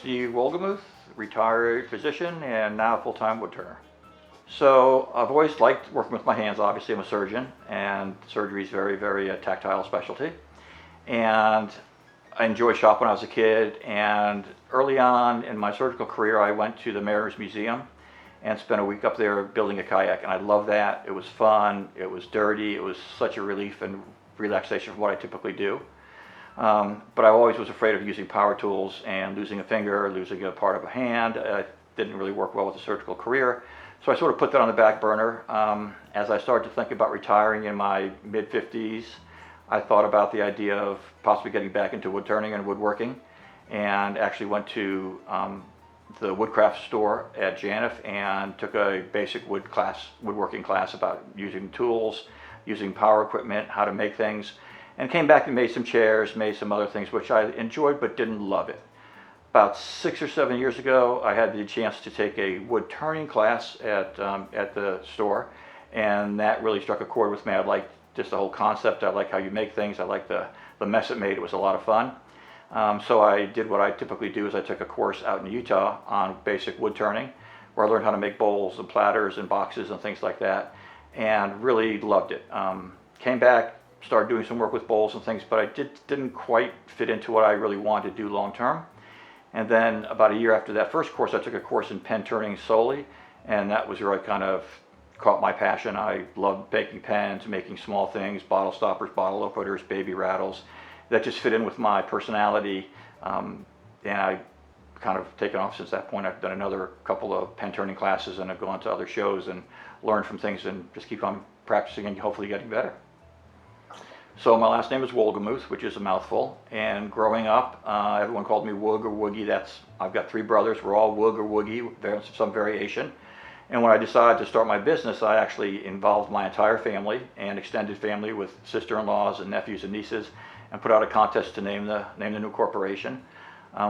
Steve Wolgamuth, retired physician and now full-time woodturner. So I've always liked working with my hands. Obviously, I'm a surgeon, and surgery is very tactile specialty. And I enjoyed shop when I was a kid, and early on in my surgical career, I went to the Mariners Museum and spent a week up there building a kayak, and I loved that. It was fun, it was dirty, it was such a relief and relaxation from what I typically do. But I always was afraid of using power tools and losing a finger, losing a part of a hand. It didn't really work well with a surgical career. So I sort of put that on the back burner. As I started to think about retiring in my mid-50s, I thought about the idea of possibly getting back into wood turning and woodworking, and actually went to the woodcraft store at Janif and took a basic woodworking class about using tools, using power equipment, how to make things, and came back and made some chairs, made some other things which I enjoyed but didn't love it. About 6 or 7 years ago, I had the chance to take a wood turning class at the store, and that really struck a chord with me. I liked just the whole concept. I like how you make things. I like the mess it made. It was a lot of fun. So I did what I typically do, is I took a course out in Utah on basic wood turning, where I learned how to make bowls and platters and boxes and things like that, and really loved it. Came back, started doing some work with bowls and things, but I didn't quite fit into what I really wanted to do long term. And then about a year after that first course, I took a course in pen turning solely, and that was where I kind of caught my passion. I loved making pens, making small things, bottle stoppers, bottle openers, baby rattles. That just fit in with my personality, and I kind of taken off since that point. I've done another couple of pen turning classes, and I've gone to other shows and learned from things, and just keep on practicing and hopefully getting better. So my last name is Wolgamuth, which is a mouthful, and growing up, everyone called me Woog or Woogie. I've got 3 brothers. We're all Woog or Woogie. There's some variation. And when I decided to start my business, I actually involved my entire family and extended family with sister-in-laws and nephews and nieces, and put out a contest to name the new corporation.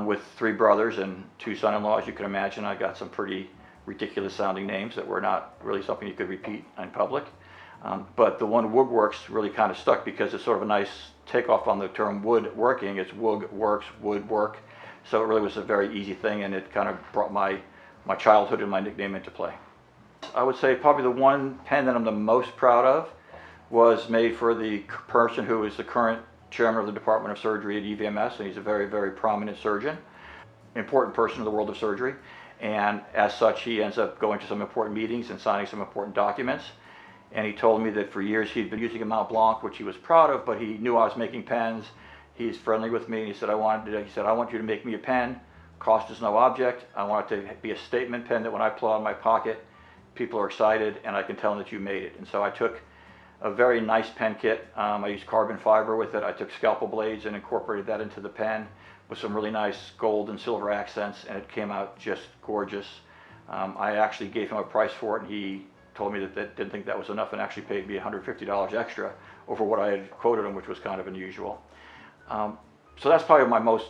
With 3 brothers and 2 son-in-laws, you can imagine I got some pretty ridiculous sounding names that were not really something you could repeat in public. But the one WoogWorks really kind of stuck because it's sort of a nice takeoff on the term woodworking. It's WoogWorks, woodwork. So it really was a very easy thing, and it kind of brought my childhood and my nickname into play. I would say probably the one pen that I'm the most proud of was made for the person who is the current chairman of the Department of Surgery at EVMS, and he's a very prominent surgeon, important person in the world of surgery. And as such, he ends up going to some important meetings and signing some important documents. And he told me that for years he'd been using a Mont Blanc, which he was proud of, but he knew I was making pens. He's friendly with me, and he said, I want you to make me a pen. Cost is no object. I want it to be a statement pen that when I pull out of my pocket, people are excited, and I can tell them that you made it. And so I took a very nice pen kit. I used carbon fiber with it. I took scalpel blades and incorporated that into the pen with some really nice gold and silver accents, and it came out just gorgeous. I actually gave him a price for it, and he told me that didn't think that was enough and actually paid me $150 extra over what I had quoted him, which was kind of unusual. So that's probably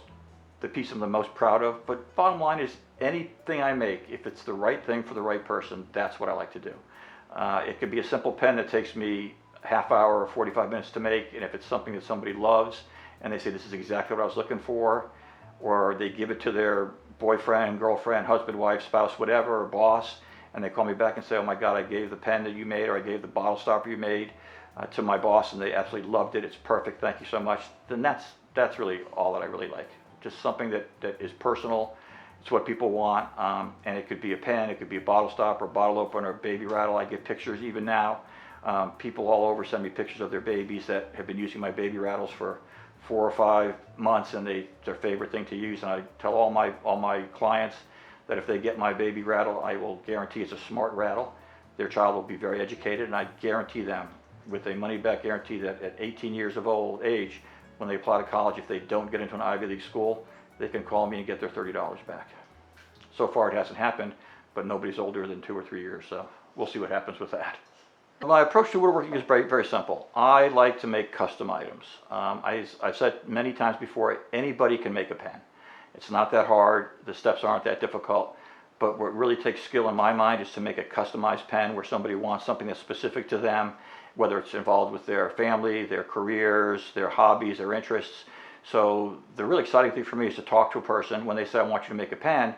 the piece I'm the most proud of. But bottom line is, anything I make, if it's the right thing for the right person, that's what I like to do. It could be a simple pen that takes me a half hour or 45 minutes to make, and if it's something that somebody loves and they say this is exactly what I was looking for, or they give it to their boyfriend, girlfriend, husband, wife, spouse, whatever, or boss, and they call me back and say, oh my God, I gave the pen that you made, or I gave the bottle stopper you made to my boss, and they absolutely loved it, it's perfect, thank you so much, then that's really all that I really like. Just something that is personal. It's what people want, and it could be a pen, it could be a bottle stopper, bottle opener, baby rattle. I get pictures even now. People all over send me pictures of their babies that have been using my baby rattles for 4 or 5 months, and it's their favorite thing to use. And I tell all my clients that if they get my baby rattle, I will guarantee it's a smart rattle. Their child will be very educated, and I guarantee them with a money-back guarantee that at 18 years of age, when they apply to college, if they don't get into an Ivy League school, they can call me and get their $30 back. So far it hasn't happened, but nobody's older than 2 or 3 years, so we'll see what happens with that. My approach to woodworking is very simple. I like to make custom items. I've said many times before, anybody can make a pen. It's not that hard, the steps aren't that difficult, but what really takes skill in my mind is to make a customized pen where somebody wants something that's specific to them, whether it's involved with their family, their careers, their hobbies, their interests. So the really exciting thing for me is to talk to a person. When they say, I want you to make a pen,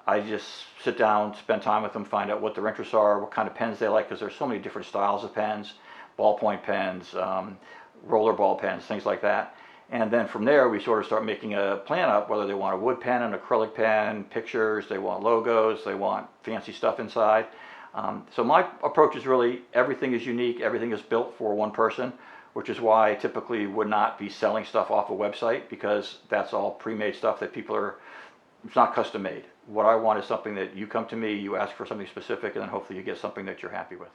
I just sit down, spend time with them, find out what their interests are, what kind of pens they like, because there's so many different styles of pens, ballpoint pens, roller ball pens, things like that. And then from there, we sort of start making a plan up, whether they want a wood pen, an acrylic pen, pictures, they want logos, they want fancy stuff inside. So my approach is really everything is unique, everything is built for one person, which is why I typically would not be selling stuff off a website, because that's all pre-made stuff that people are, it's not custom made. What I want is something that you come to me, you ask for something specific, and then hopefully you get something that you're happy with.